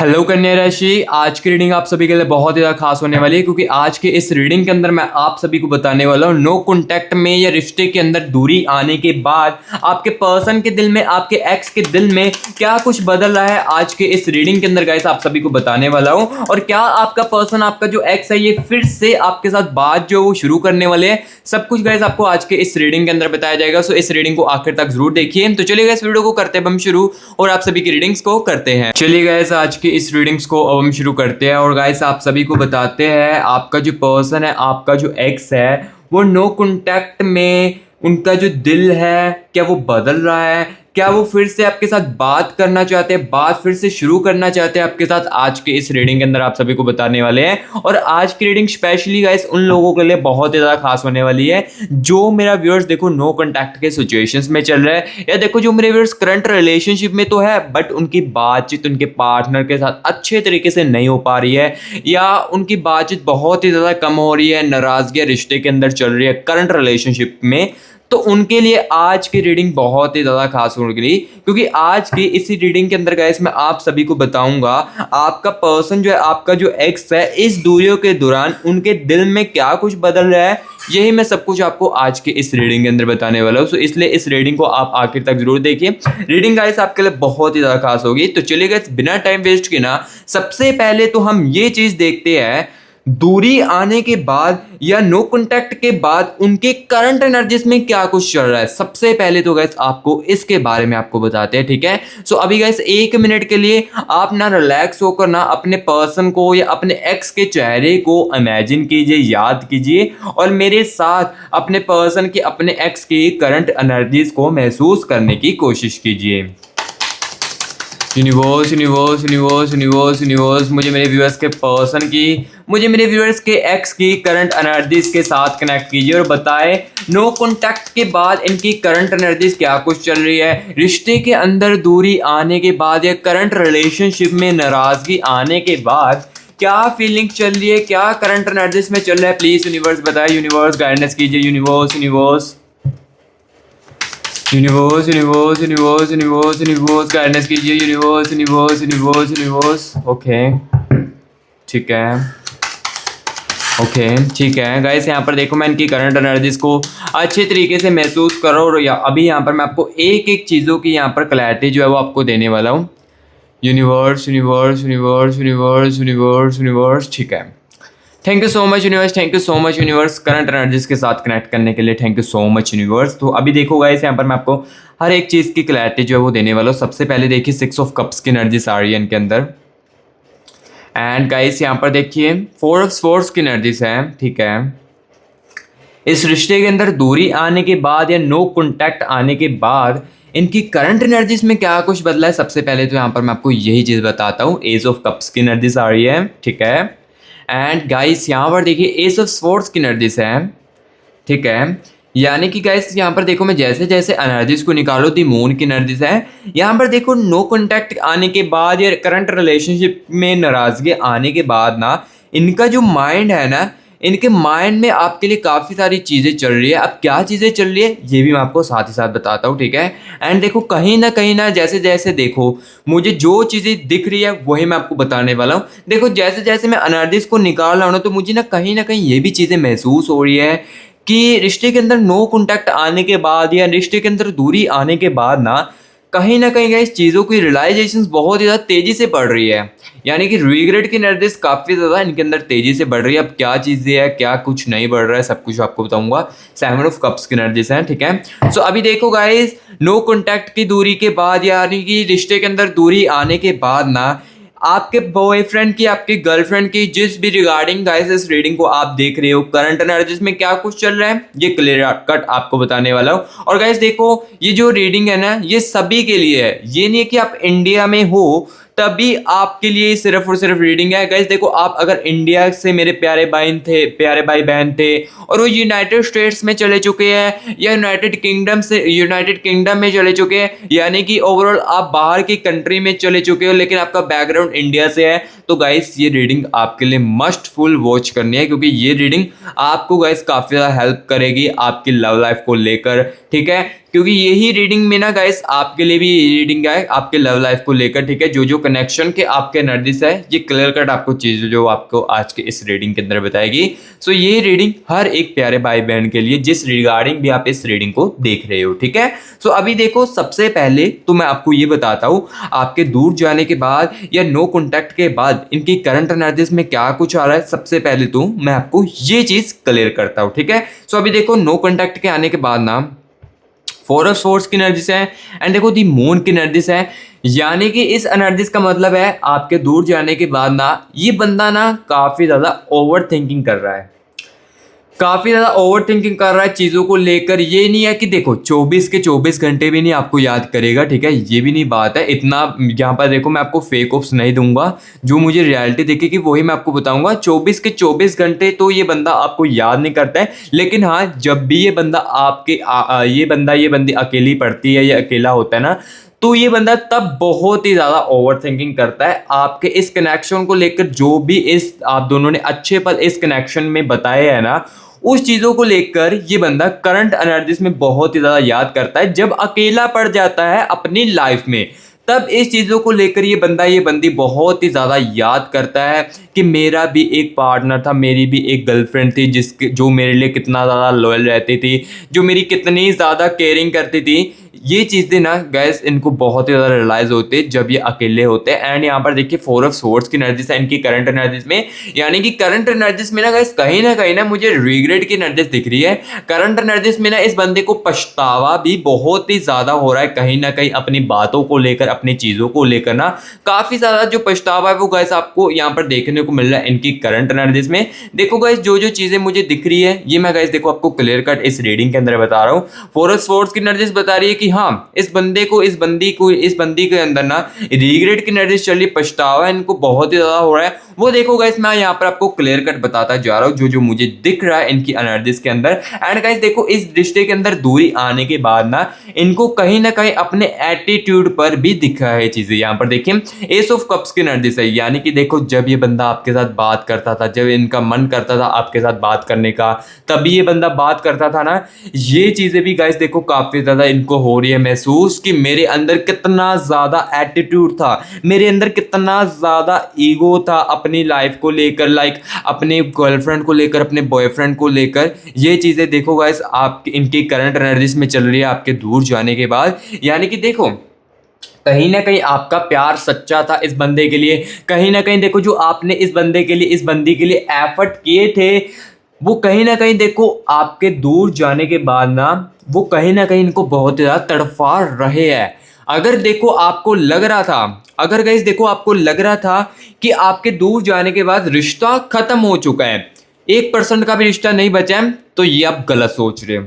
Hello कन्या राशि, आज की रीडिंग आप सभी के लिए बहुत ही ज़्यादा खास होने वाली है क्योंकि आज के इस रीडिंग के अंदर मैं आप सभी को बताने वाला हूँ नो कॉन्टैक्ट में या रिश्ते के अंदर दूरी आने के बाद आपके पर्सन के दिल में, आपके एक्स के दिल में क्या कुछ बदल रहा है। आज के इस रीडिंग के अंदर गाइस आप सभी को बताने वाला हूँ और क्या आपका पर्सन, आपका जो एक्स है, ये फिर से आपके साथ बात जो वो शुरू करने वाले हैं। सब कुछ गाइस आपको आज के इस रीडिंग के अंदर बताया जाएगा। सो इस रीडिंग को आखिर तक जरूर देखिए। तो चलिए गाइस वीडियो को करते हैं हम शुरू और आप सभी की रीडिंग्स को करते हैं। चलिए गाइस आज की इस रीडिंग्स को अब हम शुरू करते हैं और गाइस आप सभी को बताते हैं आपका जो पर्सन है, आपका जो एक्स है, वो नो कॉन्टैक्ट में उनका जो दिल है क्या वो बदल रहा है, क्या वो फिर से आपके साथ बात करना चाहते हैं, बात फिर से शुरू करना चाहते हैं आपके साथ। आज के इस रीडिंग के अंदर आप सभी को बताने वाले हैं और आज की रीडिंग स्पेशली गाइस उन लोगों के लिए बहुत ही ज्यादा खास होने वाली है जो मेरा व्यूअर्स देखो नो कॉन्टैक्ट के सिचुएशंस में चल रहा है, या देखो जो मेरे व्यूअर्स करंट रिलेशनशिप में तो है बट उनकी बातचीत उनके पार्टनर के साथ अच्छे तरीके से नहीं हो पा रही है, या उनकी बातचीत बहुत ही ज्यादा कम हो रही है, नाराजगी रिश्ते के अंदर चल रही है करंट रिलेशनशिप में। तो उनके लिए आज की रीडिंग बहुत ही ज़्यादा खास होगी क्योंकि आज की इसी रीडिंग के अंदर गाइस मैं आप सभी को बताऊंगा आपका पर्सन जो है, आपका जो एक्स है, इस दूरियों के दौरान उनके दिल में क्या कुछ बदल रहा है। यही मैं सब कुछ आपको आज के इस रीडिंग के अंदर बताने वाला हूँ। सो इसलिए इस रीडिंग को आप आखिर तक जरूर देखिए। रीडिंग गाइस आपके लिए बहुत ही ज़्यादा खास होगी। तो चलिए गाइस बिना टाइम वेस्ट किए ना सबसे पहले तो हम ये चीज़ देखते हैं दूरी आने के बाद या नो कॉन्टैक्ट के बाद उनके करंट एनर्जीज में क्या कुछ चल रहा है। सबसे पहले तो गाइस आपको इसके बारे में आपको बताते हैं, ठीक है। सो अभी गाइस 1 मिनट के लिए आप ना रिलैक्स होकर ना अपने पर्सन को या अपने एक्स के चेहरे को इमेजिन कीजिए, याद कीजिए और मेरे साथ अपने पर्सन की, अपने एक्स की करंट एनर्जीज को महसूस करने की कोशिश कीजिए। Universe universe universe universe universe मुझे मेरे व्यूअर्स के पर्सन की, मुझे मेरे व्यूअर्स के एक्स की करंट एनर्जीज के साथ कनेक्ट कीजिए और बताएं नो कॉन्टैक्ट के बाद इनकी करंट एनर्जीज क्या कुछ चल रही है। रिश्ते के अंदर दूरी आने के बाद या करंट रिलेशनशिप में नाराजगी आने के बाद क्या फीलिंग चल रही है, क्या करंट एनर्जीज में चल रहा है। प्लीज यूनिवर्स बताए, यूनिवर्स गाइडेंस कीजिए। Universe universe universe universe universe universe universe guidance कीजिए। Universe universe universe universe okay ठीक है, ओके ठीक है गाइस। यहाँ पर देखो मैं इनकी करंट एनर्जीज को अच्छे तरीके से महसूस कर रहा हूँ और अभी यहाँ पर मैं आपको एक एक चीज़ों की यहाँ पर क्लैरिटी जो है वो आपको देने वाला हूँ। Universe universe universe universe universe universe ठीक है। Thank you so much universe, thank you so much universe current energies के साथ कनेक्ट करने के लिए। Thank you so much universe. तो अभी देखो गाइस यहाँ पर मैं आपको हर एक चीज़ की क्लैरिटी जो है वो देने वाला हूँ। सबसे पहले देखिए 6 ऑफ कप्स की एनर्जीज आ रही है इनके अंदर एंड गाइस यहाँ पर देखिए 4 ऑफ स्वॉर्ड्स की एनर्जीज है, ठीक है। इस रिश्ते के अंदर दूरी आने के बाद या नो कॉन्टैक्ट आने के बाद इनकी करंट एनर्जीज में क्या कुछ बदला है। सबसे पहले तो यहाँ पर मैं आपको यही चीज़ बताता हूँ, एज ऑफ कप्स की एनर्जीज आ रही है, ठीक है। एंड गाइस यहाँ पर देखिए एस ऑफ स्वॉर्ड्स की एनर्जीज है, ठीक है। यानी कि गाइस यहाँ पर देखो मैं जैसे जैसे एनर्जीज को निकालो दी मून की एनर्जीज है। यहाँ पर देखो नो कॉन्टैक्ट आने के बाद या करंट रिलेशनशिप में नाराजगी आने के बाद ना इनका जो माइंड है ना, इनके माइंड में आपके लिए काफ़ी सारी चीज़ें चल रही है। अब क्या चीज़ें चल रही है ये भी मैं आपको साथ ही साथ बताता हूँ, ठीक है। एंड देखो कहीं ना जैसे जैसे देखो मुझे जो चीज़ें दिख रही है वही मैं आपको बताने वाला हूँ। देखो जैसे जैसे मैं एनर्जीज को निकाल रहा हूँ ना तो मुझे ना कहीं ये भी चीज़ें महसूस हो रही है कि रिश्ते के अंदर नो कॉन्टैक्ट आने के बाद या रिश्ते के अंदर दूरी आने के बाद ना कहीं इस चीज़ों की रियलाइजेशन बहुत ही ज़्यादा तेज़ी से बढ़ रही है। यानी कि रिग्रेट की एनर्जीज काफ़ी ज़्यादा इनके अंदर तेज़ी से बढ़ रही है। अब क्या चीज़ें है, क्या कुछ नहीं बढ़ रहा है, सब कुछ आपको बताऊंगा। 7 ऑफ कप्स की एनर्जीज हैं, ठीक है। सो अभी देखो गाइस नो कॉन्टैक्ट की दूरी के बाद यानी कि रिश्ते के अंदर दूरी आने के बाद ना आपके बॉयफ्रेंड की, आपकी गर्लफ्रेंड की, जिस भी रिगार्डिंग गाइस इस रीडिंग को आप देख रहे हो करंट एनर्जीज में क्या कुछ चल रहा है ये क्लियर कट आपको बताने वाला हूँ। और गाइस देखो ये जो रीडिंग है ना ये सभी के लिए है, ये नहीं है कि आप इंडिया में हो तभी आपके लिए सिर्फ और सिर्फ रीडिंग है। गाइस देखो आप अगर इंडिया से मेरे प्यारे भाई बहन थे और वो यूनाइटेड स्टेट्स में चले चुके हैं या यूनाइटेड किंगडम में चले चुके हैं, यानी कि ओवरऑल आप बाहर की कंट्री में चले चुके हो लेकिन आपका बैकग्राउंड इंडिया से है, तो गाइस ये रीडिंग आपके लिए मस्ट फुल वॉच करनी है क्योंकि ये रीडिंग आपको गाइस काफी ज्यादा हेल्प करेगी आपकी लव लाइफ को लेकर, ठीक है। क्योंकि यही रीडिंग में ना गाइस आपके लिए भी रीडिंग है आपके लव लाइफ को लेकर, ठीक है। जो कनेक्शन के आपके एनर्जीज है ये क्लियर कट आपको चीज जो आपको आज के इस रीडिंग के अंदर बताएगी। सो ये रीडिंग हर एक प्यारे भाई बहन के लिए जिस रिगार्डिंग भी आप इस रीडिंग को देख रहे हो, ठीक है। सो अभी देखो, सबसे पहले तो मैं आपको ये बताता हूँ आपके दूर जाने के बाद या नो कॉन्टैक्ट के बाद इनकी करंट एनर्जीज में क्या कुछ आ रहा है। सबसे पहले तो मैं आपको ये चीज क्लियर करता हूँ, ठीक है। सो अभी देखो, नो कॉन्टैक्ट के आने के बाद ना फोर ऑफ सोर्स की एनर्जीज है एंड देखो दी मून की एनर्जीज है, यानी कि इस एनर्जीज का मतलब है आपके दूर जाने के बाद ना ये बंदा ना काफी ज्यादा ओवर थिंकिंग कर रहा है, काफी ज्यादा ओवर थिंकिंग कर रहा है चीजों को लेकर। ये नहीं है कि देखो 24 के 24 घंटे भी नहीं आपको याद करेगा, ठीक है, ये भी नहीं बात है इतना। यहाँ पर देखो मैं आपको फेक ऑप्स नहीं दूंगा, जो मुझे रियलिटी दिखेगी वही मैं आपको बताऊंगा। 24 के 24 घंटे तो ये बंदा आपको याद नहीं करता है, लेकिन हाँ जब भी ये बंदा आपके ये बंदी अकेली पड़ती है या अकेला होता है ना, तो ये बंदा तब बहुत ही ज्यादा ओवर थिंकिंग करता है आपके इस कनेक्शन को लेकर। जो भी इस आप दोनों ने अच्छे पल इस कनेक्शन में बताए हैं ना, उस चीजों को लेकर ये बंदा करंट एनर्जीज में बहुत ही ज्यादा याद करता है। जब अकेला पड़ जाता है अपनी लाइफ में, तब इस चीजों को लेकर ये बंदा ये बंदी बहुत ही ज्यादा याद करता है कि मेरा भी एक पार्टनर था, मेरी भी एक गर्लफ्रेंड थी जिसके जो मेरे लिए कितना ज्यादा लॉयल रहती थी, जो मेरी कितनी ज्यादा केयरिंग करती थी। ये चीजें ना गैस इनको बहुत ही ज्यादा रियलाइज होते हैं जब ये अकेले होते हैं। एंड यहाँ पर देखिए फोर ऑफ सोर्ड्स की एनर्जीज है इनकी करंट एनर्जीज में, यानी कि करंट एनर्जीज में ना गैस कहीं ना मुझे रिग्रेट की एनर्जीज दिख रही है। करंट एनर्जीज में ना इस बंदे को पछतावा भी बहुत ही ज्यादा हो रहा है, कहीं ना कहीं अपनी बातों को लेकर, अपनी चीजों को लेकर ना काफी ज्यादा जो पछतावा है वो गैस आपको यहाँ पर देखने को मिल रहा है इनकी करंट एनर्जीज में। देखो गैस जो चीजें मुझे दिख रही है ये मैं गैस देखो आपको क्लियर कट इस रीडिंग के अंदर बता रहा हूँ। फोर ऑफ सोर्ड्स की एनर्जीज बता रही है कि हाँ इस बंदी के अंदर ना रिग्रेट की एनर्जीज चल रही, पछतावा इनको बहुत ही ज्यादा हो रहा है। वो देखो गाइस मैं यहाँ पर आपको क्लियर कट बताता जा रहा हूँ जो मुझे दिख रहा है इनकी एनर्जीज के अंदर। एंड गाइस देखो इस रिश्ते के अंदर दूरी आने के बाद ना इनको कहीं ना कहीं अपने एटीट्यूड पर भी दिखा है चीजें। यहाँ पर देखिए एस ऑफ कप्स की एनर्जीज है, यानी कि देखो जब ये बंदा आपके साथ बात करता था, जब इनका मन करता था आपके साथ बात करने का, तभी ये बंदा बात करता था ना। ये चीजें भी गाइस देखो काफी ज्यादा इनको हो रही है महसूस कि मेरे अंदर कितना ज्यादा एटीट्यूड था, मेरे अंदर कितना ज्यादा ईगो था अपनी लाइफ को लेकर, लाइक अपने गर्लफ्रेंड को लेकर, अपने बॉयफ्रेंड को लेकर। ये चीजें देखो गाइस आप इनकी करंट एनर्जीज में चल रही है आपके दूर जाने के बाद। यानी कि देखो कहीं ना कहीं आपका प्यार सच्चा था इस बंदे के लिए, कहीं ना कहीं देखो जो आपने इस बंदे के लिए, इस बंदी के लिए एफर्ट किए थे, वो कहीं ना कहीं देखो आपके दूर जाने के बाद ना वो कहीं ना कहीं इनको बहुत ज़्यादा तड़फा रहे हैं। अगर देखो आपको लग रहा था, अगर गाइस देखो आपको लग रहा था कि आपके दूर जाने के बाद रिश्ता खत्म हो चुका है, 1% का भी रिश्ता नहीं बचा है, तो ये आप गलत सोच रहे हो।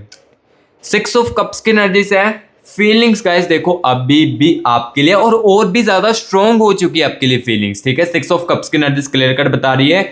6 ऑफ कप्स की एनर्जी से फीलिंग्स गाइस देखो अभी भी आपके लिए और भी ज्यादा स्ट्रॉन्ग हो चुकी है आपके लिए फीलिंग्स, ठीक है। 6 ऑफ कप्स की एनर्जी क्लियर कट बता रही है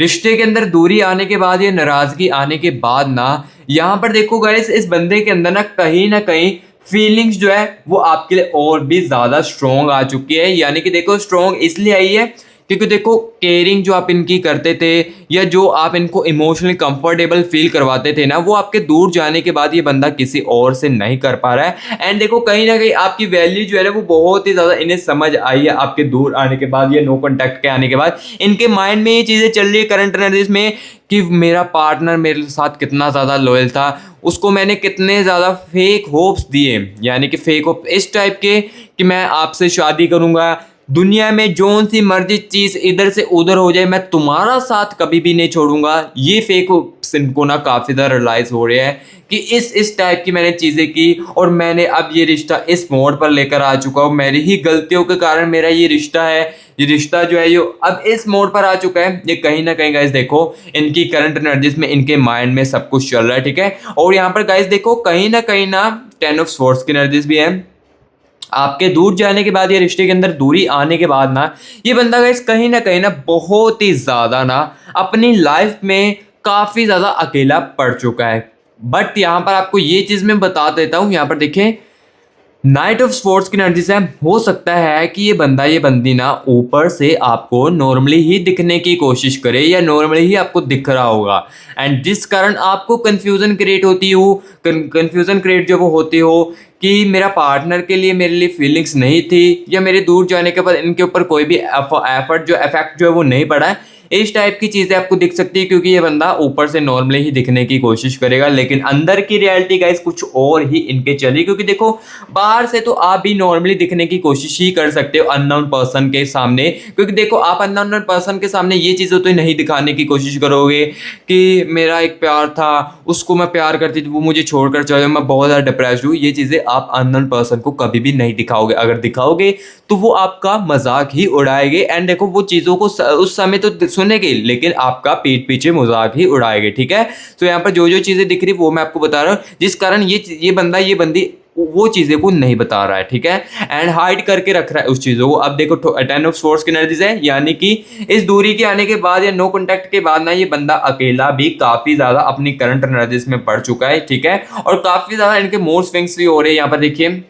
रिश्ते के अंदर दूरी आने के बाद या नाराजगी आने के बाद ना, यहाँ पर देखो गाइस इस बंदे के अंदर ना कहीं फीलिंग्स जो है वो आपके लिए और भी ज्यादा स्ट्रॉन्ग आ चुकी है। यानी कि देखो स्ट्रॉन्ग इसलिए आई है क्योंकि देखो केयरिंग जो आप इनकी करते थे या जो आप इनको इमोशनली कंफर्टेबल फील करवाते थे ना, वो आपके दूर जाने के बाद ये बंदा किसी और से नहीं कर पा रहा है। एंड देखो कहीं ना कहीं आपकी वैल्यू जो है ना वो बहुत ही ज़्यादा इन्हें समझ आई है आपके दूर आने के बाद या नो कॉन्टैक्ट के आने के बाद। इनके माइंड में ये चीज़ें चल रही है करंट एनर्जीज में कि मेरा पार्टनर मेरे साथ कितना ज़्यादा लॉयल था, उसको मैंने कितने ज़्यादा फेक होप्स दिए, यानी कि फेक होप इस टाइप के कि मैं आपसे शादी करूँगा, दुनिया में जोन सी मर्जी चीज इधर से उधर हो जाए, मैं तुम्हारा साथ कभी भी नहीं छोड़ूंगा। ये फेक इनको ना काफी ज्यादा रियलाइज हो रहा है कि इस टाइप की मैंने चीजें की और मैंने अब ये रिश्ता इस मोड़ पर लेकर आ चुका हूँ, मेरी ही गलतियों के कारण मेरा ये रिश्ता है, ये रिश्ता जो है ये अब इस मोड़ पर आ चुका है। ये कहीं ना कहीं गाइस देखो इनकी करंट एनर्जीज में इनके माइंड में सब कुछ चल रहा है, ठीक है। और यहाँ पर गाइस देखो कहीं ना 10 ऑफ स्वॉर्ड्स की एनर्जीज भी है। आपके दूर जाने के बाद या रिश्ते के अंदर दूरी आने के बाद ना ये बंदा गाइस कहीं ना बहुत ही ज्यादा ना अपनी लाइफ में काफी ज्यादा अकेला पड़ चुका है। बट यहाँ पर आपको ये चीज मैं बता देता हूँ, यहाँ पर देखें नाइट ऑफ स्पोर्ट्स की एनर्जी से हो सकता है कि ये बंदा ये बंदी ना ऊपर से आपको नॉर्मली ही दिखने की कोशिश करे या नॉर्मली ही आपको दिख रहा होगा, एंड जिस कारण आपको कंफ्यूजन क्रिएट होती हो, कंफ्यूजन क्रिएट जो वो होती हो कि मेरा पार्टनर के लिए मेरे लिए फीलिंग्स नहीं थी या मेरे दूर जाने के बाद इनके ऊपर कोई भी एफर्ट जो इफेक्ट जो है वो नहीं पड़ा है। इस टाइप की चीज़ें आपको दिख सकती है क्योंकि ये बंदा ऊपर से नॉर्मली ही दिखने की कोशिश करेगा, लेकिन अंदर की रियलिटी गाइस कुछ और ही इनके चली, क्योंकि देखो बाहर से तो आप भी नॉर्मली दिखने की कोशिश ही कर सकते हो अननोन पर्सन के सामने, क्योंकि देखो आप अननोन पर्सन के सामने ये चीज़ें तो नहीं दिखाने की कोशिश करोगे कि मेरा एक प्यार था, उसको मैं प्यार करती थी, वो मुझे छोड़कर चले, मैं बहुत ज़्यादा डिप्रेस्ड हूँ। ये चीज़ें आप अननोन पर्सन को कभी भी नहीं दिखाओगे, अगर दिखाओगे तो वो आपका मजाक ही उड़ाएंगे, एंड देखो वो चीज़ों को उस समय तो सुनेंगे लेकिन आपका पीठ पीछे मजाक ही उड़ाएंगे, ठीक है। तो यहाँ पर जो जो चीज़ें दिख रही वो मैं आपको बता रहा हूँ, जिस कारण ये बंदा ये बंदी वो चीज़ें को नहीं बता रहा है, ठीक है, एंड हाइड करके रख रहा है उस चीज़ों को। अब देखो 10 ऑफ सोर्स की एनर्जीज है, यानी कि इस दूरी के आने के बाद या नो कॉन्टैक्ट के बाद ना ये बंदा अकेला भी काफ़ी ज़्यादा अपनी करंट एनर्जीज में पड़ चुका है, ठीक है, और काफ़ी ज़्यादा इनके मूड स्विंग्स भी हो रहे हैं। यहाँ पर देखिए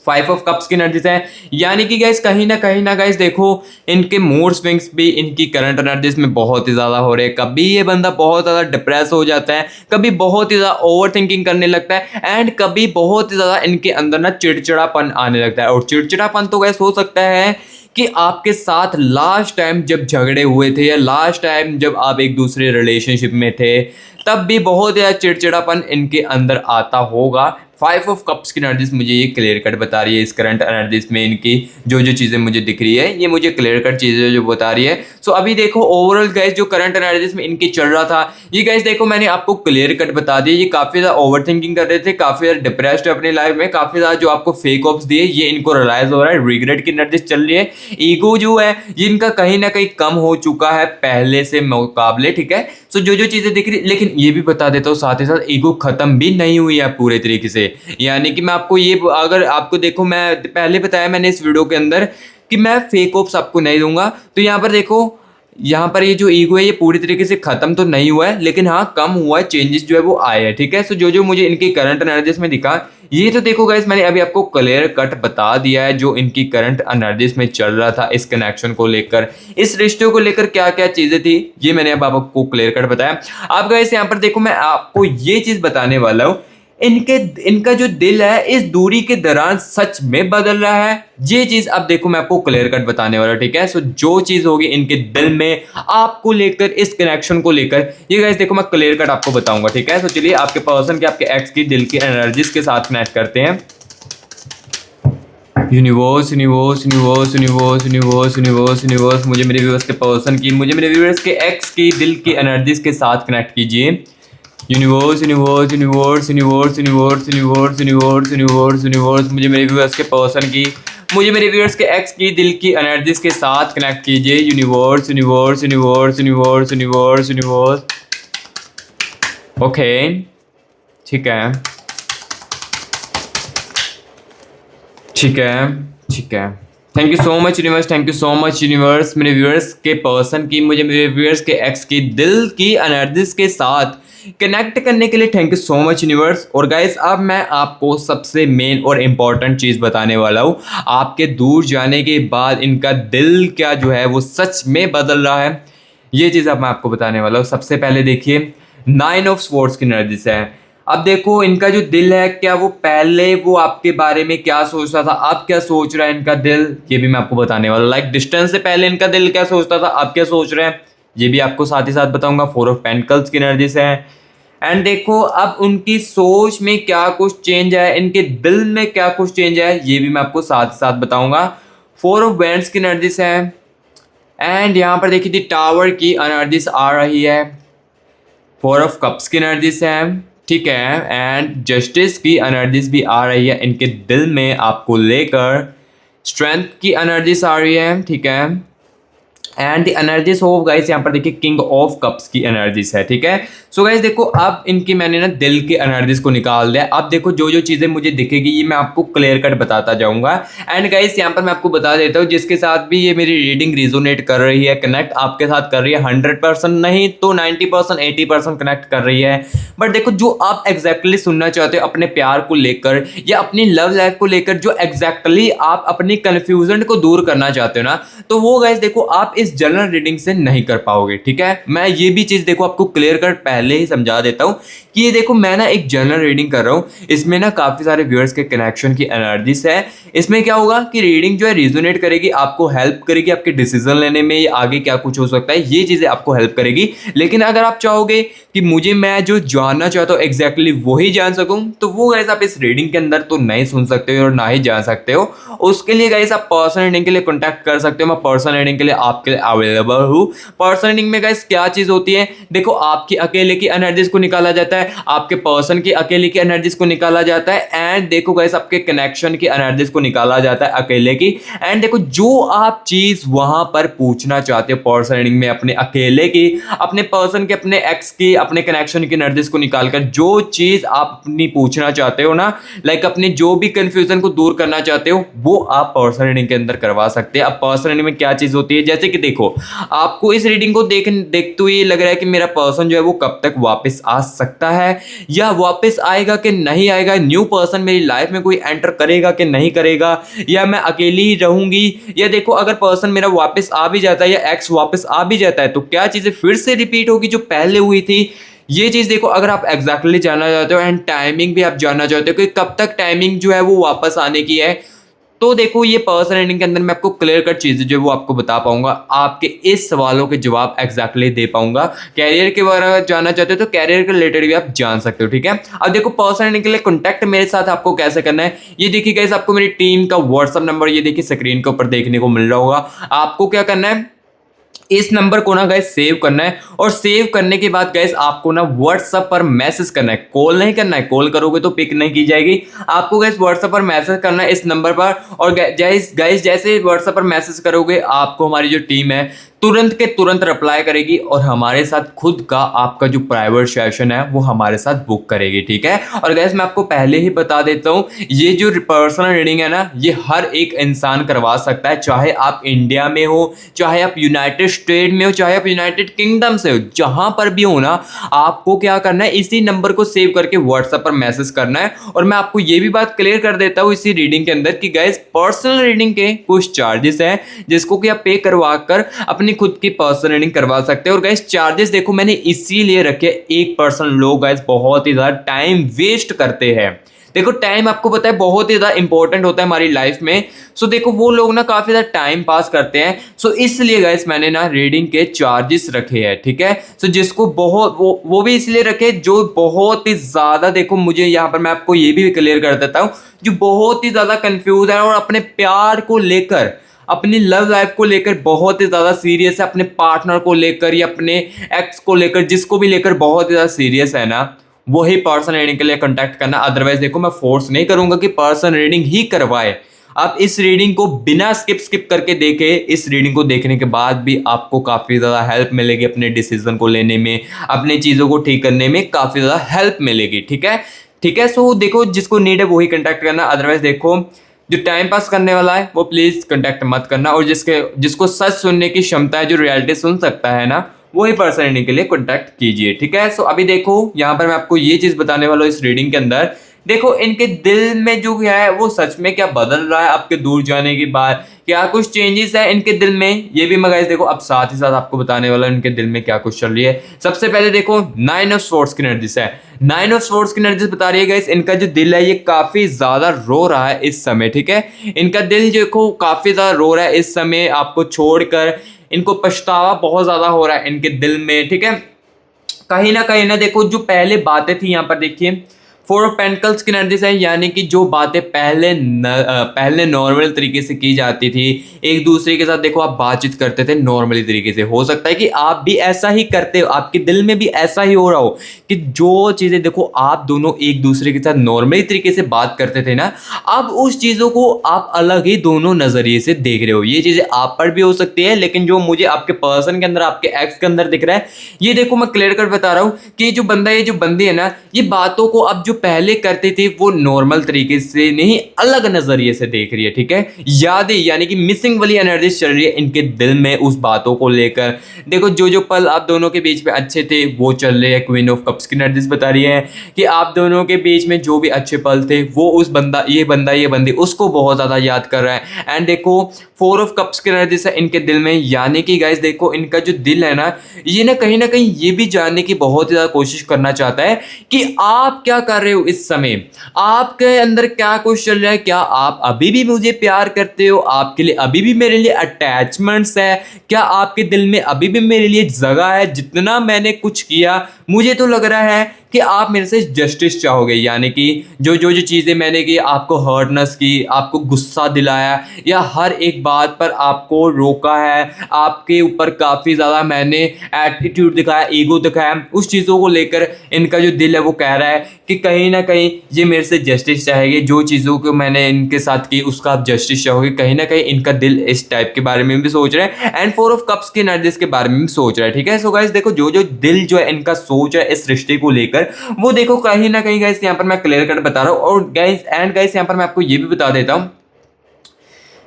5 ऑफ कप्स की एनर्जीज है, यानी कि गाइस कहीं ना गाइस देखो इनके मूड स्विंग्स भी इनकी करंट एनर्जीज में बहुत ही ज़्यादा हो रहे हैं। कभी ये बंदा बहुत ज़्यादा डिप्रेस हो जाता है, कभी बहुत ही ज़्यादा ओवर थिंकिंग करने लगता है, एंड कभी बहुत ही ज़्यादा इनके अंदर ना चिड़चिड़ापन आने लगता है। और चिड़चिड़ापन तो गाइस हो सकता है कि आपके साथ लास्ट टाइम जब झगड़े हुए थे या लास्ट टाइम जब आप एक दूसरे रिलेशनशिप में थे तब भी बहुत ज़्यादा चिड़चिड़ापन इनके अंदर आता होगा। 5 ऑफ कप्स की एनर्जीज मुझे ये क्लियर कट बता रही है, इस करंट एनर्जीज में इनकी जो जो चीज़ें मुझे दिख रही है ये मुझे क्लियर कट चीज़ें जो बता रही है। सो अभी देखो ओवरऑल गाइस जो करंट एनर्जीज में इनकी चल रहा था ये गाइस देखो मैंने आपको क्लियर कट बता दिया, ये काफ़ी ज़्यादा ओवर थिंकिंग कर रहे थे, काफ़ी ज़्यादा डिप्रेस्ड अपनी लाइफ में, काफ़ी ज़्यादा जो आपको फेक ऑप्स दिए ये इनको रियलाइज हो रहा है, रिग्रेट की एनर्जीज चल रही है, ईगो जो है ये इनका कहीं ना कहीं कम हो चुका है पहले से मुकाबले, ठीक है। सो जो जो चीज़ें दिख रही, लेकिन ये भी बता देता हूँ साथ ही साथ ईगो खत्म भी नहीं हुई है पूरे तरीके से, यानी कि मैं आपको ये अगर आपको देखो मैं पहले बताया मैंने इस वीडियो के अंदर कि मैं फेक ऑप्स आपको नहीं दूंगा, तो यहाँ पर देखो यहाँ पर ये जो ईगो है ये पूरी तरीके से खत्म तो नहीं हुआ है लेकिन हाँ कम हुआ है, चेंजेस जो है वो आए हैं, ठीक है। सो जो जो मुझे इनकी करंट एनर्जीज में दिखा ये तो देखो गाइस मैंने अभी आपको क्लियर कट बता दिया है जो इनकी करंट एनर्जीज में चल रहा था, इस कनेक्शन को लेकर, इस रिश्ते को लेकर क्या क्या चीजें थी ये मैंने अब आपको क्लियर कट बताया। अब गाइस यहाँ पर देखो मैं आपको ये चीज बताने वाला हूँ, इनका जो दिल है इस दूरी के दौरान सच में बदल रहा है, ये चीज अब देखो मैं आपको क्लियर कट बताने वाला, ठीक है। सो जो चीज होगी इनके दिल में आपको लेकर, इस कनेक्शन को लेकर, ये गाइस देखो मैं क्लियर कट आपको बताऊंगा, ठीक है। तो चलिए आपके पर्सन के आपके एक्स की दिल की एनर्जीज के साथ कनेक्ट करते हैं। Universe universe universe universe universe universe universe मुझे मेरे व्यूअर्स के पर्सन की, मुझे मेरे व्यूअर्स के एक्स की दिल की एनर्जीज के साथ कनेक्ट कीजिए। Universe universe universe universe universe universe universe universe universe मुझे मेरे व्यूअर्स के पर्सन की, मुझे मेरे व्यूअर्स के एक्स की दिल की एनर्जीज के साथ कनेक्ट कीजिए। Universe universe universe universe universe universe okay ठीक है ठीक है ठीक है। Thank you so much universe, thank you so much universe मेरे व्यूअर्स के पर्सन की, मुझे मेरे व्यूअर्स के एक्स की दिल की एनर्जीज के साथ कनेक्ट करने के लिए thank you so much universe. और गाइस अब मैं आपको सबसे मेन और इम्पॉर्टेंट चीज़ बताने वाला हूँ, आपके दूर जाने के बाद इनका दिल क्या जो है वो सच में बदल रहा है, ये चीज़ अब मैं आपको बताने वाला हूँ। सबसे पहले देखिए 9 ऑफ स्वॉर्ड्स की एनर्जीज है। अब देखो इनका जो दिल है क्या वो पहले वो आपके बारे में क्या सोचता था, अब क्या सोच रहा है इनका दिल, ये भी मैं आपको बताने वाला। लाइक डिस्टेंस से पहले इनका दिल क्या सोचता था, अब क्या सोच रहे हैं, ये भी आपको साथ ही साथ बताऊंगा। 4 ऑफ पेंटिकल्स की एनर्जीज है, एंड देखो अब उनकी सोच में क्या कुछ चेंज है, इनके दिल में क्या कुछ चेंज है, ये भी मैं आपको साथ ही साथ बताऊंगा। 4 ऑफ वैंड्स की एनर्जीज है, एंड यहाँ पर देखिए टावर की एनर्जीज आ रही है। 4 ऑफ कप्स की एनर्जीज है, ठीक है, एंड जस्टिस की एनर्जीज भी आ रही है इनके दिल में आपको लेकर। स्ट्रेंथ की एनर्जीज आ रही है, ठीक है, and the energies of guys, यहाँ पर देखिए किंग ऑफ कप्स की एनर्जीज है, ठीक है। सो गाइस देखो अब इनकी मैंने ना दिल के एनर्जीज को निकाल दिया। अब देखो जो जो चीजें मुझे दिखेगी ये मैं आपको क्लियर कट बताता जाऊंगा। एंड गाइस यहाँ पर मैं आपको बता देता हूँ जिसके साथ भी ये मेरी रीडिंग रिजोनेट कर रही है, कनेक्ट आपके साथ कर रही है, 100% नहीं तो 90% 80% कनेक्ट कर रही है। बट देखो जो आप एग्जैक्टली सुनना चाहते हो अपने प्यार को लेकर या अपनी लव लाइफ को लेकर, जो एग्जैक्टली आप अपनी कंफ्यूजन को दूर करना चाहते हो ना, तो वो गाइस देखो आप इस जनरल रीडिंग से नहीं कर पाओगे, ठीक है। मैं ये भी चीज देखो आपको क्लियर कर पहले ही समझा देता हूँ कि ये देखो मैं ना एक जनरल रीडिंग कर रहा हूँ, इसमें ना काफी सारे व्यूअर्स के कनेक्शन की एनर्जीज है। इसमें क्या होगा कि रीडिंग जो है रिजोनेट करेगी, आपको हेल्प करेगी आपके डिसीजन लेने में, या आगे क्या कुछ हो सकता है ये चीजें आपको हेल्प करेगी। लेकिन अगर आप चाहोगे कि मुझे मैं जो जानना चाहता हूँ एग्जैक्टली वही जान सकूं, तो वो गाइस आप इस रीडिंग के अंदर तो नहीं सुन सकते हो और ना ही जान सकते हो। उसके लिए गाइस आप पर्सनल रीडिंग के लिए कॉन्टैक्ट कर सकते हो, मैं पर्सनल रीडिंग के लिए आपके लिए अवेलेबल हूँ। पर्सनल रीडिंग में गाइस क्या चीज होती है, देखो आपकी अकेले की एनर्जीज को निकाला जाता है, आपके पर्सन की अकेले की एनर्जीज को निकाला जाता है, एंड देखो गाइस आपके कनेक्शन की एनर्जीज को निकाला जाता है अकेले की। एंड देखो जो आप चीज वहां पर पूछना चाहते हो पर्सनल रीडिंग में, अपने अकेले की, अपने पर्सन की, अपने एक्स की, अपने कनेक्शन की एनर्जीज को निकालकर जो चीज आप अपनी पूछना चाहते हो ना, लाइक अपनी जो भी कंफ्यूजन को दूर करना चाहते हो, वो आप पर्सनल रीडिंग के अंदर करवा सकते हैं। अब पर्सनल रीडिंग में क्या चीज होती है, जैसे कि देखो आपको इस रीडिंग को देखते हुए लग रहा है कि मेरा पर्सन जो है वो कब तक वापस आ सकता है, या वापस आएगा कि नहीं आएगा, न्यू पर्सन मेरी लाइफ में कोई एंटर करेगा कि नहीं करेगा, या मैं अकेली ही रहूंगी, या देखो अगर पर्सन मेरा वापस आ भी जाता है या एक्स वापस आ भी जाता है तो क्या चीजें फिर से रिपीट होगी जो पहले हुई थी। ये चीज देखो अगर आप एग्जैक्टली जानना चाहते हो, एंड टाइमिंग भी आप जानना चाहते हो कि कब तक टाइमिंग जो है वो वापस आने की है, तो देखो ये पर्सनल रीडिंग के अंदर मैं आपको क्लियर कट चीजें जो वो आपको बता पाऊंगा, आपके इस सवालों के जवाब एग्जैक्टली दे पाऊंगा। कैरियर के बारे में जानना चाहते हो तो कैरियर के रिलेटेड भी आप जान सकते हो, ठीक है। अब देखो पर्सनल रीडिंग के लिए कॉन्टैक्ट मेरे साथ आपको कैसे करना है, ये देखिए गाइस आपको मेरी टीम का व्हाट्सएप नंबर ये देखिए स्क्रीन के ऊपर देखने को मिल रहा होगा। आपको क्या करना है, इस नंबर को ना गाइस सेव करना है, और सेव करने के बाद गाइस आपको ना व्हाट्सएप पर मैसेज करना है, कॉल नहीं करना है, कॉल करोगे तो पिक नहीं की जाएगी। आपको गाइस व्हाट्सएप पर मैसेज करना है इस नंबर पर, और गाइस जैसे व्हाट्सएप पर मैसेज करोगे आपको हमारी जो टीम है तुरंत के तुरंत रिप्लाई करेगी, और हमारे साथ खुद का आपका जो प्राइवेट सेशन है वो हमारे साथ बुक करेगी, ठीक है। और गाइस मैं आपको पहले ही बता देता हूँ ये जो पर्सनल रीडिंग है ना ये हर एक इंसान करवा सकता है, चाहे आप इंडिया में हो, चाहे आप यूनाइटेड स्टेट में हो, चाहे आप यूनाइटेड किंगडम से हो, जहां पर भी हो ना, आपको क्या करना है इसी नंबर को सेव करके व्हाट्सएप पर मैसेज करना है। और मैं आपको ये भी बात क्लियर कर देता हूँ इसी रीडिंग के अंदर कि गाइस पर्सनल रीडिंग के कुछ चार्जेस हैं जिसको कि आप पे करवा कर अपनी खुद की पर्सनल रीडिंग करवा सकते हैं। और गाइस चार्जेस देखो मैंने इसीलिए रखे, 1% लोग गाइस बहुत ही ज्यादा टाइम वेस्ट करते हैं। देखो टाइम आपको पता है बहुत ही ज्यादा इंपॉर्टेंट होता है हमारी लाइफ में। सो देखो वो लोग ना काफी ज्यादा टाइम पास करते हैं, सो इसलिए गाइस मैंने ना रीडिंग के चार्जेस रखे हैं, ठीक है। सो जिसको बहुत वो भी इसलिए रखे जो बहुत ही ज्यादा, देखो मुझे यहाँ पर मैं आपको ये भी क्लियर कर देता हूँ, जो बहुत ही ज्यादा कंफ्यूज है और अपने प्यार को लेकर, अपनी लव लाइफ को लेकर बहुत ही ज्यादा सीरियस है, अपने पार्टनर को लेकर या अपने एक्स को लेकर, जिसको भी लेकर बहुत ही ज्यादा सीरियस है ना, वही पर्सनल रीडिंग के लिए कांटेक्ट करना। अदरवाइज देखो मैं फोर्स नहीं करूंगा कि पर्सनल रीडिंग ही करवाए। आप इस रीडिंग को बिना स्किप करके देखे, इस रीडिंग को देखने के बाद भी आपको काफी ज्यादा हेल्प मिलेगी अपने डिसीजन को लेने में, अपनी चीजों को ठीक करने में काफी ज्यादा हेल्प मिलेगी, ठीक है। ठीक है, सो देखो जिसको नीड है वही कांटेक्ट करना। अदरवाइज देखो जो टाइम पास करने वाला है वो प्लीज कांटेक्ट मत करना, और जिसको सच सुनने की क्षमता है, जो रियलिटी सुन सकता है ना, वही पर्सन रीडिंग के लिए कांटेक्ट कीजिए, ठीक है। सो अभी देखो यहाँ पर मैं आपको ये चीज बताने वाला हूँ इस रीडिंग के अंदर, देखो इनके दिल में जो है वो सच में क्या बदल रहा है आपके दूर जाने के बाद, क्या कुछ चेंजेस है इनके दिल में, ये भी मैं गाइस देखो अब साथ ही साथ आपको बताने वाला हूं इनके दिल में क्या कुछ चल रही है। सबसे पहले देखो 9 ऑफ स्वॉर्ड्स की एनर्जीज है, 9 ऑफ स्वॉर्ड्स की एनर्जीज बता रही है गाइस इनका जो दिल है ये काफी ज्यादा रो रहा है इस समय, ठीक है। इनका दिल देखो काफी ज्यादा रो रहा है इस समय आपको छोड़कर, इनको पछतावा बहुत ज्यादा हो रहा है इनके दिल में, ठीक है। कहीं ना देखो जो पहले बातें थी यहाँ पर देखिए फोर ऑफ पेंटिकल्स की एनर्जी है, यानी कि जो बातें पहले नॉर्मल तरीके से की जाती थी, एक दूसरे के साथ देखो आप बातचीत करते थे नॉर्मली तरीके से। हो सकता है कि आप भी ऐसा ही करते हो, आपके दिल में भी ऐसा ही हो रहा हो कि जो चीजें देखो आप दोनों एक दूसरे के साथ नॉर्मली तरीके से बात करते थे ना, अब उस चीजों को आप अलग ही दोनों नजरिए से देख रहे हो। ये चीजें आप पर भी हो सकती है, लेकिन जो मुझे आपके पर्सन के अंदर, आपके एक्स के अंदर दिख रहा है, ये देखो मैं क्लियर कर बता रहा हूं कि जो बंदा, ये जो बंदी है ना, ये बातों को अब जो पहले करते थे वो नॉर्मल तरीके से नहीं, अलग नजरिए से देख रही है। ठीक है, यादें यानी कि मिसिंग वाली एनर्जी चल रही है इनके दिल में उस बातों को लेकर। देखो जो पल आप दोनों के बीच में अच्छे थे वो चल रहे हैं। क्वीन ऑफ कप्स की एनर्जी बता रही है कि आप दोनों के बीच में जो भी अच्छे पल थे वो उस बंदा ये बंदी उसको बहुत ज्यादा याद कर रहा है। एंड देखो फोर ऑफ कप्स की एनर्जी है इनके दिल में, यानी कि गाइस देखो इनका जो दिल है ना, ये ना कहीं ये भी जानने की बहुत ज्यादा कोशिश करना चाहता है कि आप क्या कर रहे हो इस समय, आपके अंदर क्या कुछ चल रहा है, क्या आप अभी भी मुझे प्यार करते हो, आपके लिए अभी भी मेरे लिए अटैचमेंट्स है, क्या आपके दिल में अभी भी मेरे लिए जगह है। जितना मैंने कुछ किया मुझे तो लग रहा है कि आप मेरे से जस्टिस चाहोगे, यानी कि जो चीज़ें मैंने की, आपको हर्टनेस की, आपको गुस्सा दिलाया, या हर एक बात पर आपको रोका है, आपके ऊपर काफ़ी ज़्यादा मैंने एटीट्यूड दिखाया, ईगो दिखाया, उस चीज़ों को लेकर इनका जो दिल है वो कह रहा है कि कहीं ना कहीं ये मेरे से जस्टिस चाहेंगे। जो चीज़ों को मैंने इनके साथ की उसका आप जस्टिस चाहोगे। कहीं ना कहीं इनका दिल इस टाइप के बारे में भी सोच रहा है, एंड फोर ऑफ कप्स की एनर्जीज के बारे में भी सोच रहा है। ठीक है, सो गाइस देखो जो दिल जो है इनका सोच है इस रिश्ते को लेकर, वो देखो कहीं ना कहीं गाइस यहाँ पर मैं क्लियर कट बता रहा हूँ। और गाइस यहाँ पर मैं आपको ये भी बता देता हूँ,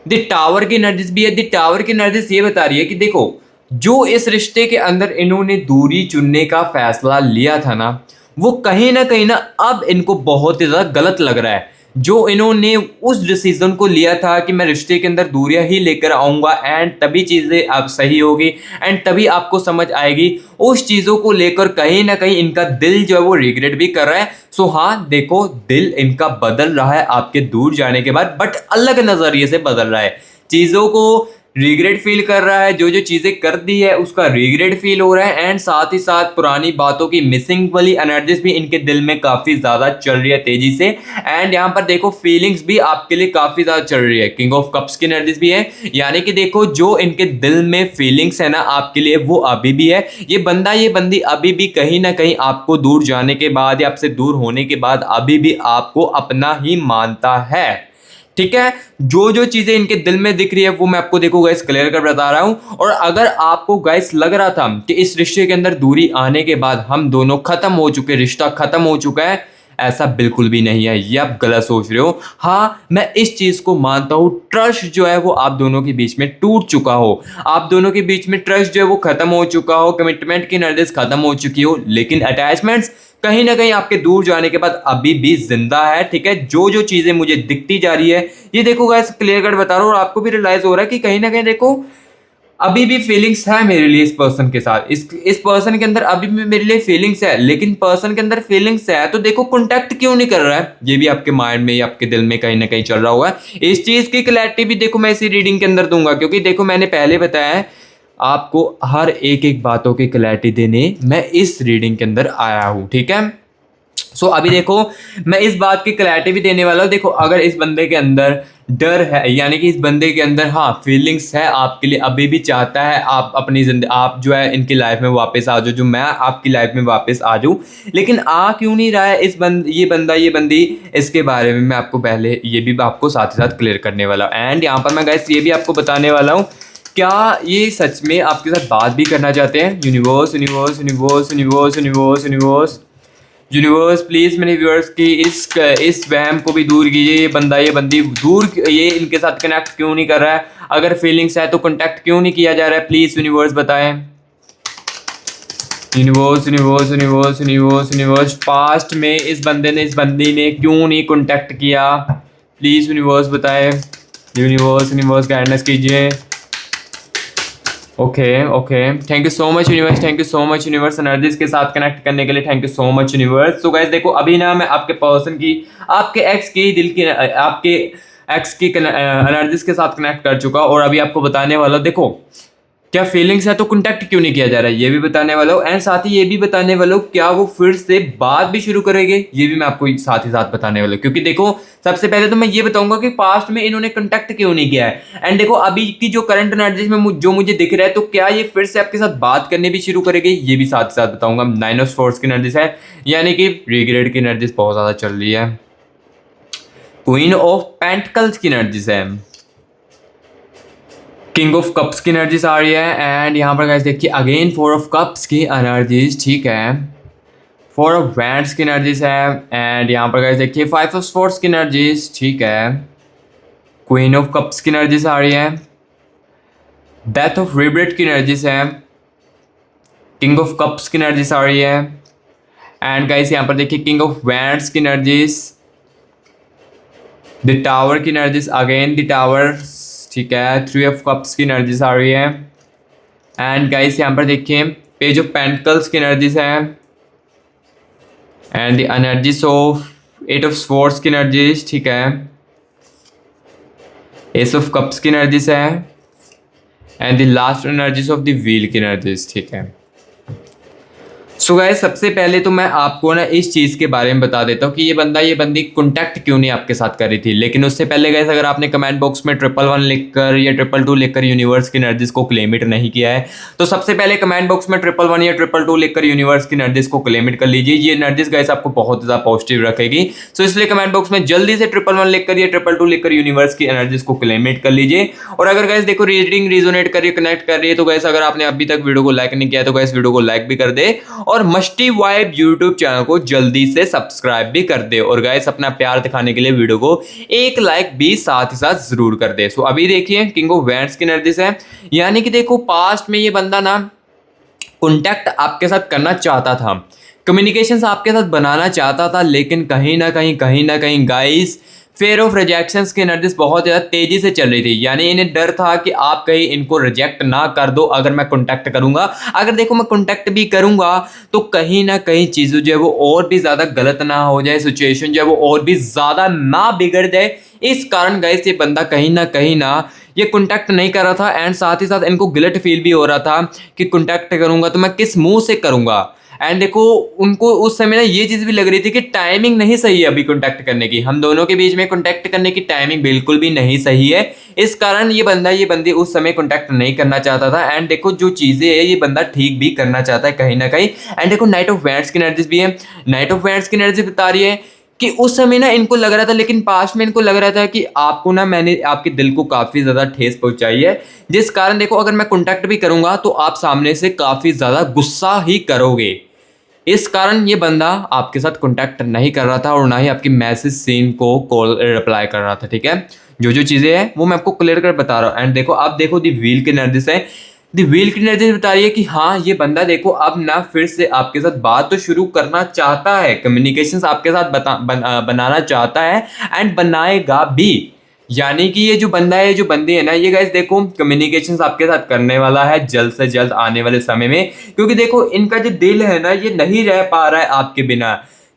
द टावर की एनर्जीज भी है। द टावर की एनर्जीज ये बता रही है कि देखो जो इस रिश्ते के अंदर इन्होंने दूरी चुनने का फैसला लिया था ना, वो कहीं ना अब इनको बहुत ही ज्यादा गलत लग रहा है। जो इन्होंने उस डिसीजन को लिया था कि मैं रिश्ते के अंदर दूरियां ही लेकर आऊंगा एंड तभी चीजें अब सही होगी एंड तभी आपको समझ आएगी, उस चीजों को लेकर कहीं ना कहीं इनका दिल जो है वो रिग्रेट भी कर रहा है। सो हाँ देखो दिल इनका बदल रहा है आपके दूर जाने के बाद, बट अलग नजरिए से बदल रहा है। चीजों को रिग्रेट फील कर रहा है, जो चीजें कर दी है उसका रिग्रेट फील हो रहा है, एंड साथ ही साथ पुरानी बातों की मिसिंग वाली एनर्जीज भी इनके दिल में काफी ज्यादा चल रही है तेजी से। एंड यहाँ पर देखो फीलिंग्स भी आपके लिए काफी ज्यादा चल रही है। किंग ऑफ कप्स की एनर्जीज भी है, यानी कि देखो जो इनके दिल में फीलिंग्स है ना आपके लिए वो अभी भी है। ये बंदी अभी भी कहीं ना कहीं आपको दूर जाने के बाद या आपसे दूर होने के बाद अभी भी आपको अपना ही मानता है। ठीक है, जो चीजें इनके दिल में दिख रही है वो मैं आपको देखो गाइस क्लियर कर बता रहा हूं। और अगर आपको गाइस लग रहा था कि इस रिश्ते के अंदर दूरी आने के बाद हम दोनों खत्म हो चुके, रिश्ता खत्म हो चुका है, ऐसा बिल्कुल भी नहीं है, ये आप गलत सोच रहे हो। हाँ मैं इस चीज को मानता हूं, ट्रस्ट जो है वो आप दोनों के बीच में टूट चुका हो, आप दोनों के बीच में ट्रस्ट जो है वो खत्म हो चुका हो, कमिटमेंट की एनर्जीज खत्म हो चुकी हो, लेकिन अटैचमेंट्स कहीं ना कहीं आपके दूर जाने के बाद अभी भी जिंदा है। ठीक है, जो चीजें मुझे दिखती जा रही है ये देखो गाइस क्लियर कट बता रहा हूँ, और आपको भी रियलाइज हो रहा है कि कहीं ना कहीं देखो अभी भी फीलिंग्स है मेरे लिए इस पर्सन के साथ, इस पर्सन के अंदर अभी भी मेरे लिए फीलिंग्स है। लेकिन पर्सन के अंदर फीलिंग्स है तो देखो कांटेक्ट क्यों नहीं कर रहा है, ये भी आपके माइंड में या आपके दिल में कहीं ना कहीं चल रहा होगा। इस चीज की क्लैरिटी भी देखो मैं इसी रीडिंग के अंदर दूंगा, क्योंकि देखो मैंने पहले बताया है आपको हर एक बातों की क्लैरिटी देने मैं इस रीडिंग के अंदर आया हूं। ठीक है, सो अभी देखो मैं इस बात की क्लैरिटी भी देने वाला हूँ। देखो अगर इस बंदे के अंदर डर है, यानी कि इस बंदे के अंदर हाँ फीलिंग्स है आपके लिए, अभी भी चाहता है आप अपनी जिंदगी, आप जो है इनकी लाइफ में वापस आ जाओ, जो मैं आपकी लाइफ में वापस आ जाऊँ, लेकिन आ क्यों नहीं रहा है ये बंदी, इसके बारे में मैं आपको पहले ये भी आपको साथ ही साथ क्लियर करने वाला हूँ। एंड यहाँ पर मैं गाइस ये भी आपको बताने वाला हूँ, क्या ये सच में आपके साथ बात भी करना चाहते हैं। Universe universe universe universe universe universe universe please मेरे व्यूअर्स की इस वहम को भी दूर कीजिए। ये बंदी दूर, ये इनके साथ कनेक्ट क्यों नहीं कर रहा है, अगर फीलिंग्स है तो कनेक्ट क्यों नहीं किया जा रहा है, प्लीज यूनिवर्स बताएं। Universe universe universe universe universe past में इस बंदी ने क्यों नहीं कॉन्टैक्ट किया, प्लीज यूनिवर्स बताएं। यूनिवर्स गाइडेंस कीजिए। Okay thank you so much universe, thank you so much universe energies के साथ कनेक्ट करने के लिए, thank you so much universe. So guys देखो अभी ना मैं आपके पर्सन की, आपके एक्स की दिल की, आपके एक्स की एनर्जीज के साथ कनेक्ट कर चुका और अभी आपको बताने वाला। देखो क्या फीलिंग्स है तो कांटेक्ट क्यों नहीं किया जा रहा है, ये भी बताने वाला हूँ। एंड साथ ही ये भी बताने वाला हूँ क्या वो फिर से बात भी शुरू करेंगे, ये भी मैं आपको साथ ही साथ बताने वाला हूँ। क्योंकि देखो सबसे पहले तो मैं ये बताऊंगा कि पास्ट में इन्होंने कांटेक्ट क्यों नहीं किया है। एंड देखो अभी की जो करंट एनर्जीज में जो मुझे दिख रहा है, तो क्या ये फिर से आपके साथ बात करने भी शुरू करेंगे, ये भी साथ ही साथ बताऊंगा। 9 ऑफ स्वॉर्ड्स की एनर्जीज है, यानी कि रिग्रेट की एनर्जीज बहुत ज्यादा चल रही है। क्वीन ऑफ पेंटिकल्स की एनर्जीज है, किंग ऑफ कप्स की एनर्जीज आ रही है। एंड यहाँ पर गाइस देखिए अगेन 4 ऑफ कप्स की एनर्जीज, ठीक है। 4 ऑफ वैंड्स की एनर्जीज है। एंड यहाँ पर गाइस देखिए 5 ऑफ स्वॉर्ड्स की एनर्जीज, ठीक है। क्वीन ऑफ कप्स की एनर्जीज आ रही है, डेथ ऑफ रिग्रेट की एनर्जीज है, किंग ऑफ कप्स की एनर्जीज आ रही है। एंड गाइस यहाँ पर देखिए किंग ऑफ वैंड्स की एनर्जीज, द टावर की एनर्जीज, अगेन द टावर, ठीक है। 3 ऑफ कप्स की एनर्जीज आ रही है। एंड गाइस यहाँ पर देखिए पेज ऑफ पेंटिकल्स की एनर्जीज है, and the energies of 8 of swords की एनर्जीज, ठीक है। एस ऑफ कप्स की एनर्जीज है, and the last energies of the wheel की एनर्जीज, ठीक है। सो गाइस सबसे पहले तो मैं आपको ना इस चीज़ के बारे में बता देता हूँ कि ये बंदी कॉन्टैक्ट क्यों नहीं आपके साथ कर रही थी। लेकिन उससे पहले गाइस अगर आपने कमेंट बॉक्स में 111 लिखकर या 222 लिखकर यूनिवर्स की एनर्जीज को क्लेम इट नहीं किया है, तो सबसे पहले कमेंट बॉक्स में 111 या 222 लिखकर यूनिवर्स की एनर्जीज को क्लेम इट कर लीजिए। ये एनर्जीज गाइस आपको बहुत ज़्यादा पॉजिटिव रखेगी। सो इसलिए कमेंट बॉक्स में जल्दी से 111 लिखकर या 222 लिखकर यूनिवर्स की एनर्जीज को क्लेम इट कर लीजिए। और अगर गाइस देखो रीडिंग रिजोनेट कर रही है, कनेक्ट कर रही है, तो गाइस अगर आपने अभी तक वीडियो को लाइक नहीं किया तो गाइस वीडियो को लाइक भी कर दे, और मस्टी वाइब यूट्यूब चैनल को जल्दी से सब्सक्राइब भी कर दे। और गाइस अपना प्यार दिखाने के लिए वीडियो को एक लाइक भी साथ ही साथ जरूर कर दे। सो अभी देखिए किंग ऑफ वैंड्स की एनर्जीज है, यानी कि देखो पास्ट में ये बंदा ना कॉन्टैक्ट आपके साथ करना चाहता था, कम्युनिकेशंस आपके साथ बनाना चाहता था, लेकिन कहीं ना कहीं गाइस फेयर ऑफ रिजेक्शंस की एनर्जीज बहुत ज़्यादा तेजी से चल रही थी। यानी इन्हें डर था कि आप कहीं इनको रिजेक्ट ना कर दो अगर मैं कॉन्टैक्ट करूंगा। अगर देखो मैं कॉन्टैक्ट भी करूंगा तो कहीं ना कहीं चीज़ें जो है वो और भी ज़्यादा गलत ना हो जाए, सिचुएशन जो है वो और भी ज़्यादा ना बिगड़ जाए। इस कारण गाइस ये बंदा कहीं ना ये कॉन्टैक्ट नहीं कर रहा था। एंड साथ ही साथ इनको गिल्ट फील भी हो रहा था कि कॉन्टैक्ट करूंगा तो मैं किस मुंह से करूंगा। एंड देखो उनको उस समय ना ये चीज़ भी लग रही थी कि टाइमिंग नहीं सही है अभी कॉन्टैक्ट करने की, हम दोनों के बीच में कॉन्टैक्ट करने की टाइमिंग बिल्कुल भी नहीं सही है। इस कारण ये बंदी उस समय कॉन्टैक्ट नहीं करना चाहता था। एंड देखो जो चीज़ें है ये बंदा ठीक भी करना चाहता है कहीं ना कहीं। एंड देखो नाइट ऑफ वैंड्स की एनर्जीज भी है, नाइट ऑफ वैंड्स की एनर्जी बता रही है कि उस समय ना इनको लग रहा था, लेकिन पास्ट में इनको लग रहा था कि आपको ना मैंने आपके दिल को काफ़ी ज़्यादा ठेस पहुंचाई है, जिस कारण देखो अगर मैं कॉन्टैक्ट भी करूंगा तो आप सामने से काफ़ी ज़्यादा गुस्सा ही करोगे। इस कारण ये बंदा आपके साथ कॉन्टैक्ट नहीं कर रहा था और ना ही आपकी मैसेज सीन को कॉल रिप्लाई कर रहा था, ठीक है। जो चीज़ें हैं वो मैं आपको क्लियर कर बता रहा हूँ। एंड देखो आप देखो दी व्हील की एनर्जीज है, दी व्हील की एनर्जीज बता रही है कि हाँ ये बंदा देखो अब ना फिर से आपके साथ बात तो शुरू करना चाहता है, कम्युनिकेशंस आपके साथ बनाना चाहता है एंड बनाएगा भी। यानी कि ये जो बंदा है जो बंदी है ना, ये गाइस देखो कम्युनिकेशंस आपके साथ करने वाला है जल्द से जल्द आने वाले समय में। क्योंकि देखो इनका जो दिल है ना ये नहीं रह पा रहा है आपके बिना,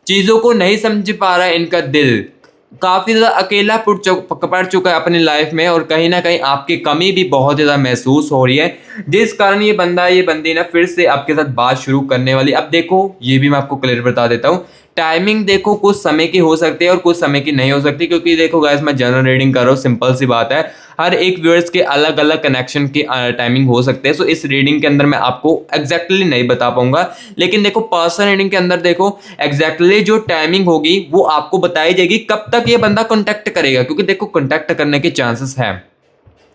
चीज़ों को नहीं समझ पा रहा है इनका दिल, काफ़ी ज़्यादा अकेला पड़ चुका है अपनी लाइफ में, और कहीं ना कहीं आपकी कमी भी बहुत ज़्यादा महसूस हो रही है, जिस कारण ये बंदी ना फिर से आपके साथ बात शुरू करने वाली। अब देखो ये भी मैं आपको क्लियर बता देता हूँ, टाइमिंग देखो कुछ समय की हो सकती है और कुछ समय की नहीं हो सकती। क्योंकि देखो गाइस मैं जनरल रीडिंग कर रहा हूँ, सिंपल सी बात है, हर एक व्यूअर्स के अलग अलग कनेक्शन की टाइमिंग हो सकते हैं। सो इस रीडिंग के अंदर मैं आपको एग्जैक्टली नहीं बता पाऊंगा, लेकिन देखो पर्सनल रीडिंग के अंदर देखो एग्जैक्टली जो टाइमिंग होगी वो आपको बताई जाएगी कब तक ये बंदा कॉन्टैक्ट करेगा। क्योंकि देखो कॉन्टैक्ट करने के चांसेस है।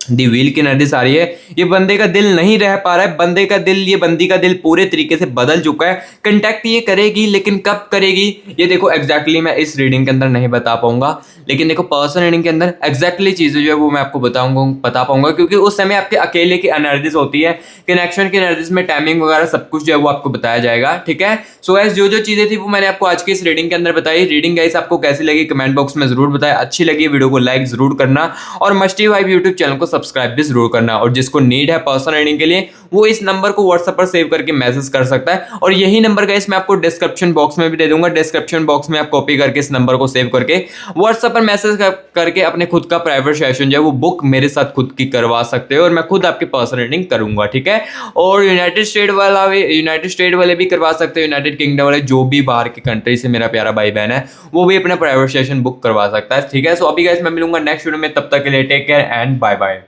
दी व्हील की एनर्जीज आ रही है, ये बंदे का दिल नहीं रह पा रहा है, बंदे का दिल, ये बंदी का दिल पूरे तरीके से बदल चुका है। कंटेक्ट ये करेगी लेकिन कब करेगी ये देखो एग्जैक्टली मैं इस रीडिंग के अंदर नहीं बता पाऊंगा, लेकिन देखो पर्सनल रीडिंग के अंदर एग्जैक्टली चीजें जो है वो मैं आपको बता पाऊंगा। क्योंकि उस समय आपके अकेले की एनर्जीज होती है, कनेक्शन की एनर्जीज में टाइमिंग वगैरह सब कुछ जो है वो आपको बताया जाएगा, ठीक है। सो गाइस जो चीजें थी वो मैंने आपको आज की इस रीडिंग के अंदर बताई। रीडिंग गाइस आपको कैसी लगी कमेंट बॉक्स में जरूर बताएं, अच्छी लगी वीडियो को लाइक जरूर करना और मस्टी वाइब यूट्यूब चैनल को सब्सक्राइब भी जरूर करना। और जिसको नीड है पर्सनल रीडिंग के लिए वो इस नंबर को व्हाट्सएप पर सेव करके मैसेज कर सकता है। और यही नंबर गाइस मैं आपको डिस्क्रिप्शन बॉक्स में भी दे दूंगा। डिस्क्रिप्शन बॉक्स में आप कॉपी करके इस नंबर को सेव करके व्हाट्सएप पर मैसेज करके अपने खुद का प्राइवेट सेशन जो है वो बुक मेरे साथ खुद की करवा सकते हो और मैं खुद आपकी पर्सनल रीडिंग करूंगा, ठीक है। और यूनाइटेड स्टेट वाले भी करवा सकते हो, यूनाइटेड किंगडम वाले, जो भी बाहर की कंट्री से मेरा प्यारा भाई बहन है वो भी अपना प्राइवेट सेशन बुक करवा सकता है, ठीक है। सो अभी गाइस मैं मिलूंगा नेक्स्ट वीडियो में, तब तक के लिए take care and bye bye.